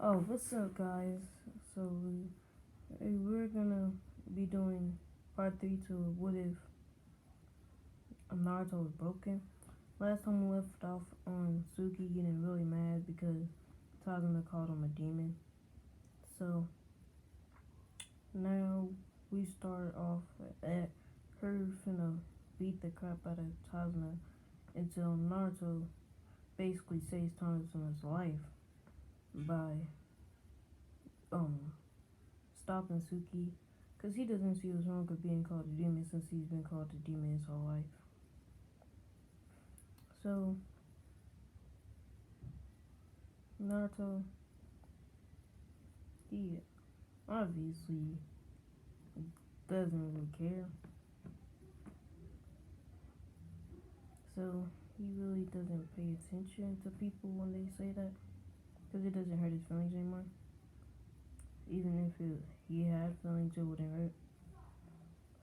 Oh, what's up, guys? We're gonna be doing part three to what if Naruto was broken. Last time we left off on Suki getting really mad because Tazuna called him a demon. So now we start off at her finna beat the crap out of Tazuna until Naruto basically saves Tazuna's life by um stopping Suki, because he doesn't see what's wrong with being called a demon since he's been called a demon his whole life. So, Naruto, he obviously doesn't really care. So, he really doesn't pay attention to people when they say that, because it doesn't hurt his feelings anymore. Even if he had feelings, it wouldn't hurt.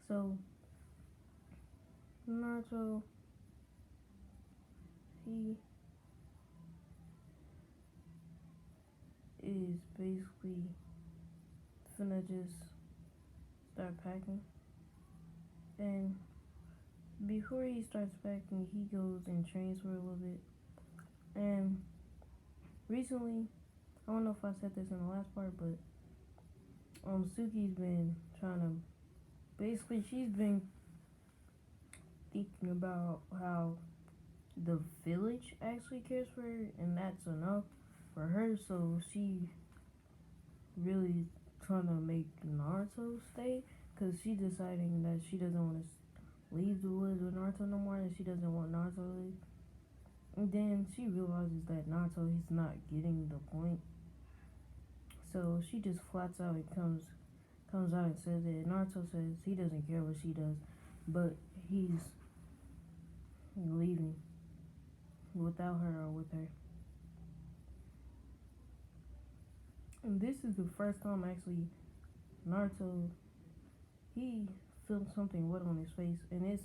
So, Naruto, he is basically finna just start packing. And before he starts packing, he goes and trains for a little bit. And recently, I don't know if I said this in the last part, but Suki's been trying to basically she's been thinking about how the village actually cares for her, and that's enough for her. So she really trying to make Naruto stay, because she deciding that she doesn't want to leave the woods with Naruto no more, and she doesn't want Naruto to leave. And then she realizes that Naruto he's not getting the point. So she just flats out and comes out and says it. Naruto says he doesn't care what she does, but he's leaving without her or with her. And this is the first time actually Naruto he feels something wet on his face, and it's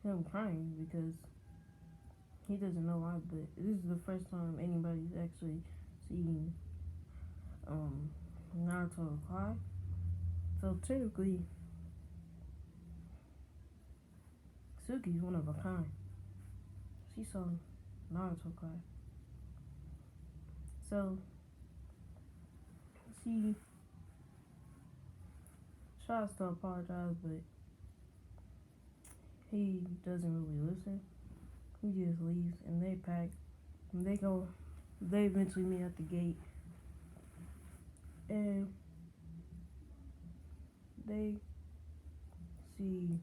him crying because he doesn't know why. But this is the first time anybody's actually seen Naruto cry. So technically, Suki's one of a kind. She saw Naruto cry. So she tries to apologize, but he doesn't really listen. He just leaves, and they pack. And they go. They eventually meet at the gate, and they see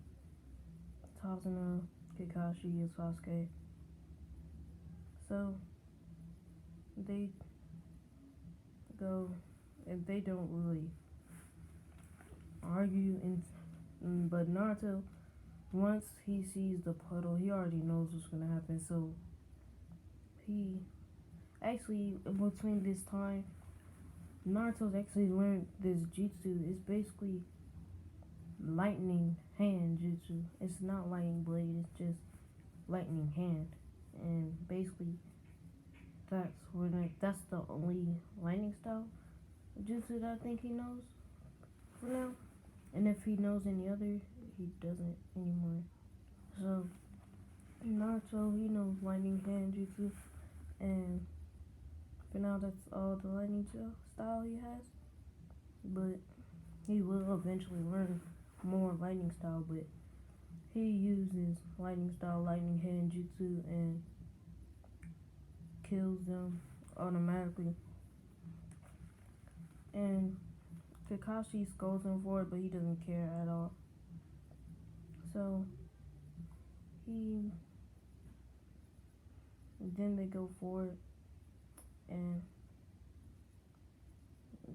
Tazuna, Kakashi, and Sasuke. So they go, and they don't really argue. But Naruto, once he sees the puddle, he already knows what's gonna happen. So he actually, between this time, Naruto's actually learned this jutsu. It's basically lightning hand jutsu. It's not lightning blade. It's just lightning hand, and basically that's the only lightning style jutsu that I think he knows for now. And if he knows any other, he doesn't anymore. So Naruto, he knows lightning hand jutsu, and for now that's all the lightning style he has. But he will eventually learn more lightning style. But he uses lightning style, lightning hand jutsu, and kills them automatically. And Kakashi scolds him for it, but he doesn't care at all. So he then they go for it, and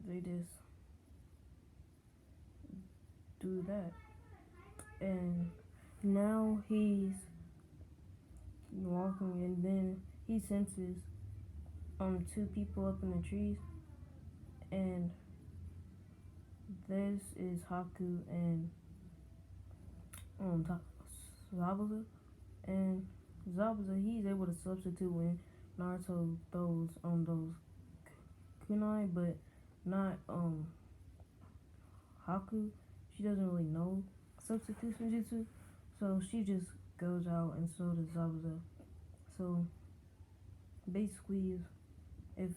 they just do that. And now he's walking, and then he senses two people up in the trees, and this is Haku and Zabuza. And Zabuza, he's able to substitute when Naruto throws on those kunai, but not Haku. She doesn't really know substitution jutsu, so she just goes out, and so does Zabuza. So basically, if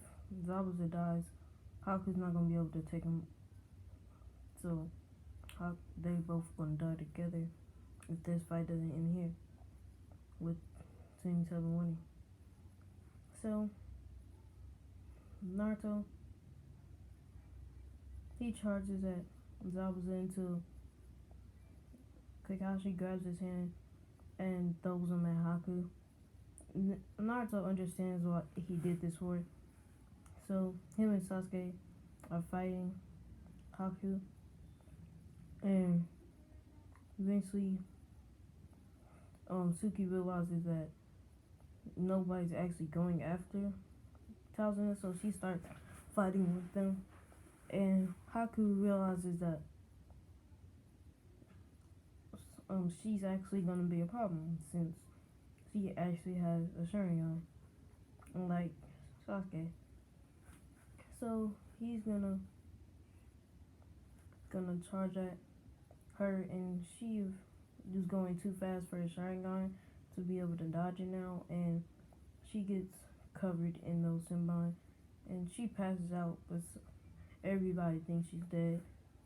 Zabuza dies, Haku's not gonna be able to take him. So they both gonna die together if this fight doesn't end here with Team 7 winning. So Naruto, he charges at Zabuza until Kakashi grabs his hand and throws him at Haku. Naruto understands what he did this for. So him and Sasuke are fighting Haku, and eventually Suki realizes that nobody's actually going after Tazuna, so she starts fighting with them. And Haku realizes that she's actually gonna be a problem since she actually has a Sharingan, unlike Sasuke. So he's gonna charge at her, and she is going too fast for his Sharingan to be able to dodge it now, and she gets covered in those Senbon, and she passes out, but everybody thinks she's dead.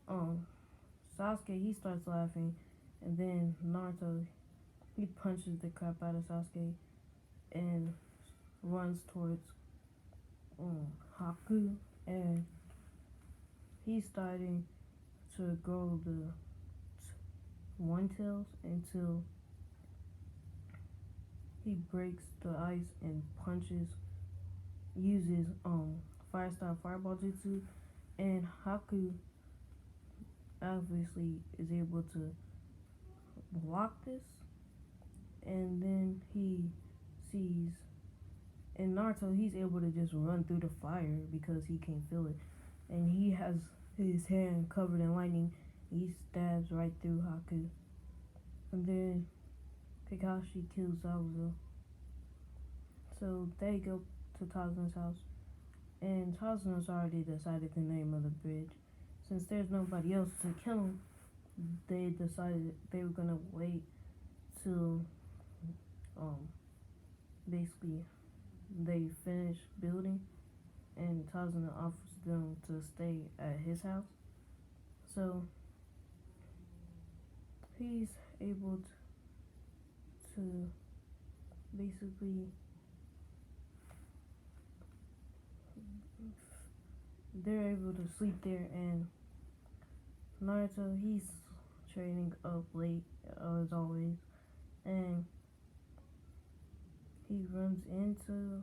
Sasuke, he starts laughing, and then Naruto, he punches the crap out of Sasuke and runs towards Haku, and he's starting to grow the one tails until he breaks the ice and uses fire style fireball jutsu, and Haku obviously is able to block this, and then he sees, and Naruto, he's able to just run through the fire because he can feel it, and he has his hand covered in lightning. He stabs right through Haku, and then Kakashi kills Zabuza. So they go to Tazuna's house, and Tazuna's already decided the name of the bridge. Since there's nobody else to kill him, they decided they were gonna wait till basically they finish building, and Tazuna offers them to stay at his house. So he's able to basically, they're able to sleep there, and Naruto, he's training up late as always, and he runs into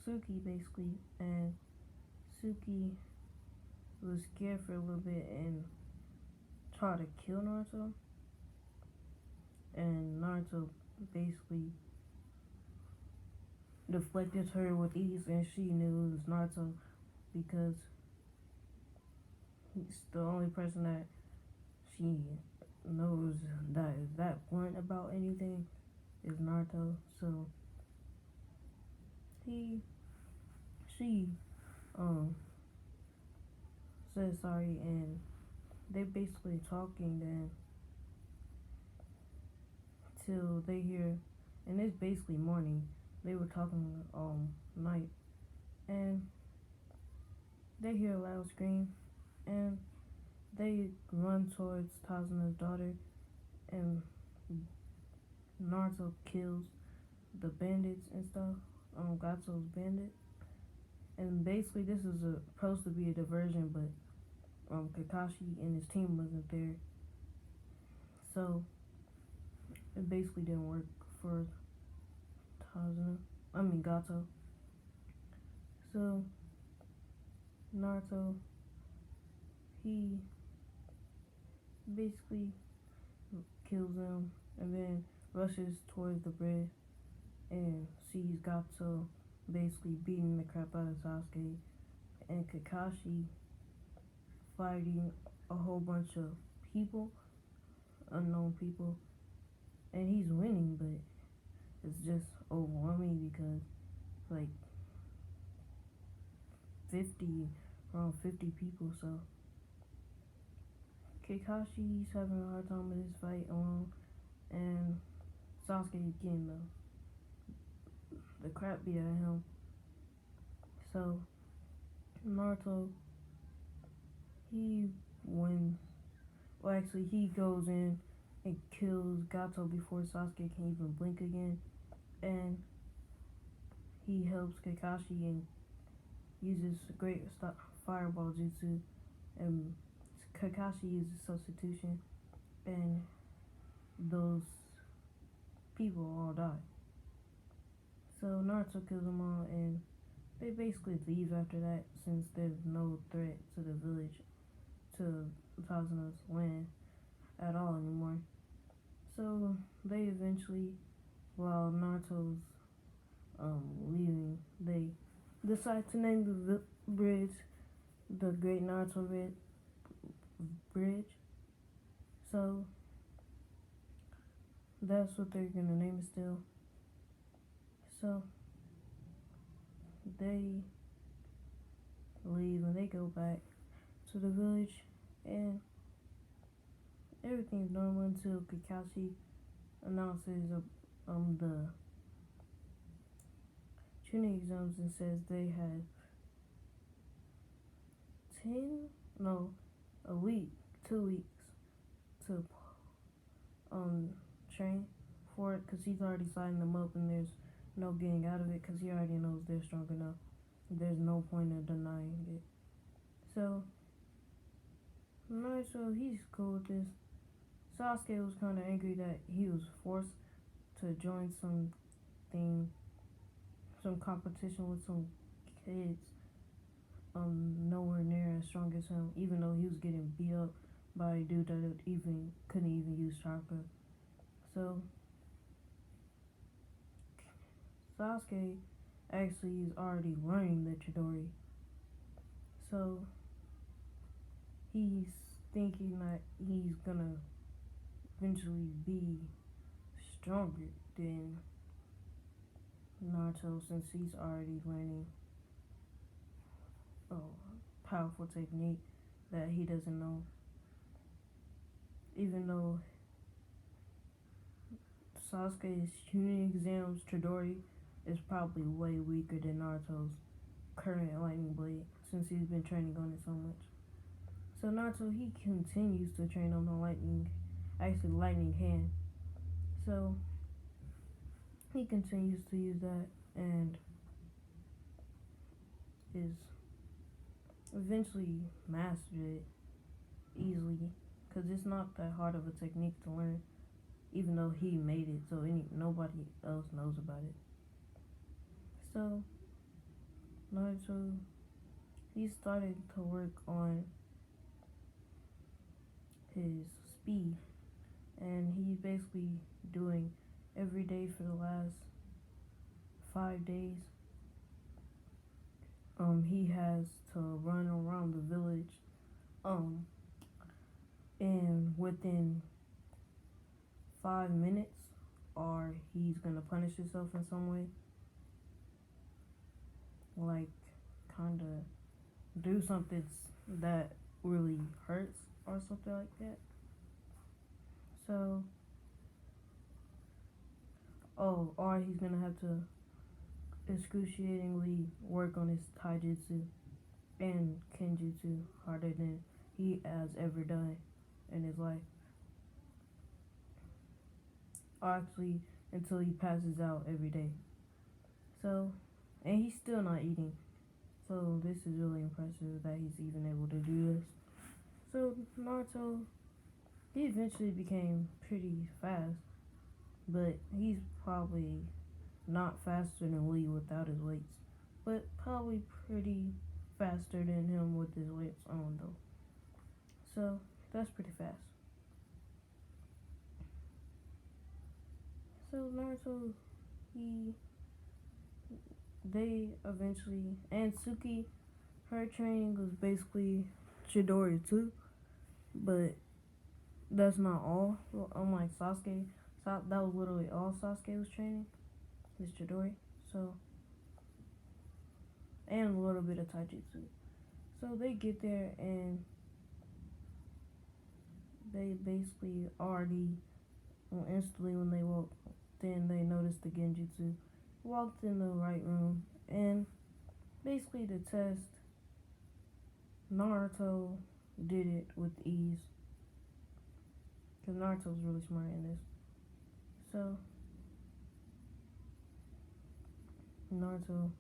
Suki basically, and Suki was scared for a little bit and tried to kill Naruto, and Naruto basically deflected her with ease, and she knew it was Naruto because he's the only person that she knows that is that blunt about anything is Naruto. So she says sorry, and they basically talking then till they hear, and it's basically morning. They were talking night, and they hear a loud scream, and they run towards Tazuna's daughter, and Naruto kills the bandits and stuff, Gatsu's bandit. And basically this is supposed to be a diversion, but Kakashi and his team wasn't there, so it basically didn't work for Gato. So Naruto, he basically kills them and then rushes towards the bridge and sees Gato basically beating the crap out of Sasuke, and Kakashi fighting a whole bunch of people, unknown people, and he's winning, but it's just overwhelming because like 50, around 50 people. So Kakashi's having a hard time with this fight alone, and Sasuke getting the crap beat out of him. So Naruto, he wins. Well, actually, he goes in and kills Gato before Sasuke can even blink again, and he helps Kakashi and uses great fireball jutsu, and Kakashi uses substitution, and those people all die. So Naruto kills them all, and they basically leave after that since there's no threat to the village, to Tasuna's land at all anymore. So they eventually, while Naruto's leaving, they decide to name the bridge the Great Naruto Bridge. So that's what they're gonna name it still. So they leave and they go back to the village, and everything's normal until Kakashi announces the tuning exams and says they had a week, 2 weeks to train for it, because he's already signed them up and there's no getting out of it because he already knows they're strong enough. There's no point in denying it. So Naruto, he's cool with this. Sasuke was kind of angry that he was forced to join some competition with some kids nowhere near as strong as him, even though he was getting beat up by a dude that couldn't even use chakra. So Sasuke actually is already learning the Chidori. So he's thinking that he's gonna eventually be stronger than Naruto, since he's already learning a powerful technique that he doesn't know. Even though Sasuke's tuning exams Chidori is probably way weaker than Naruto's current lightning blade, since he's been training on it so much. So Naruto, he continues to train on the lightning hand. So he continues to use that and is eventually mastered it easily, because it's not that hard of a technique to learn, even though he made it so nobody else knows about it. So Naruto, he started to work on his speed, and he's basically doing every day for the last 5 days. He has to run around the village, and within 5 minutes, or he's gonna punish himself in some way, like kinda do something that really hurts or something like that. So, or he's gonna have to excruciatingly work on his taijutsu and kenjutsu harder than he has ever done in his life. Or actually, until he passes out every day. So, and he's still not eating. So this is really impressive that he's even able to do this. So Naruto, he eventually became pretty fast, but he's probably not faster than Lee without his weights, but probably pretty faster than him with his weights on though. So that's pretty fast. So Naruto, they eventually, and Suki, her training was basically Chidori too, but that's not all. Unlike Sasuke, that was literally all Sasuke was training, is Chidori. So and a little bit of taijutsu. So they get there and they basically already, well, instantly when they walk, then they notice the genjutsu. Walked in the right room, and basically the test, Naruto did it with ease. Because Naruto's really smart in this. So, Naruto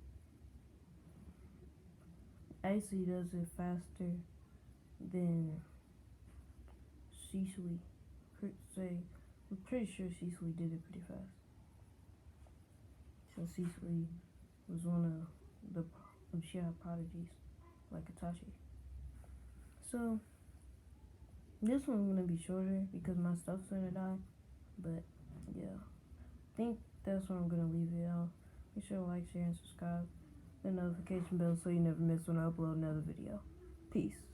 actually does it faster than Shisui. I'm pretty sure Shisui did it pretty fast. So Shisui was one of the Uchiha prodigies, like Itachi. So, this one's gonna be shorter because my stuff's gonna die. But, yeah. I think that's where I'm gonna leave it out. Make sure to like, share, and subscribe. The notification bell so you never miss when I upload another video. Peace.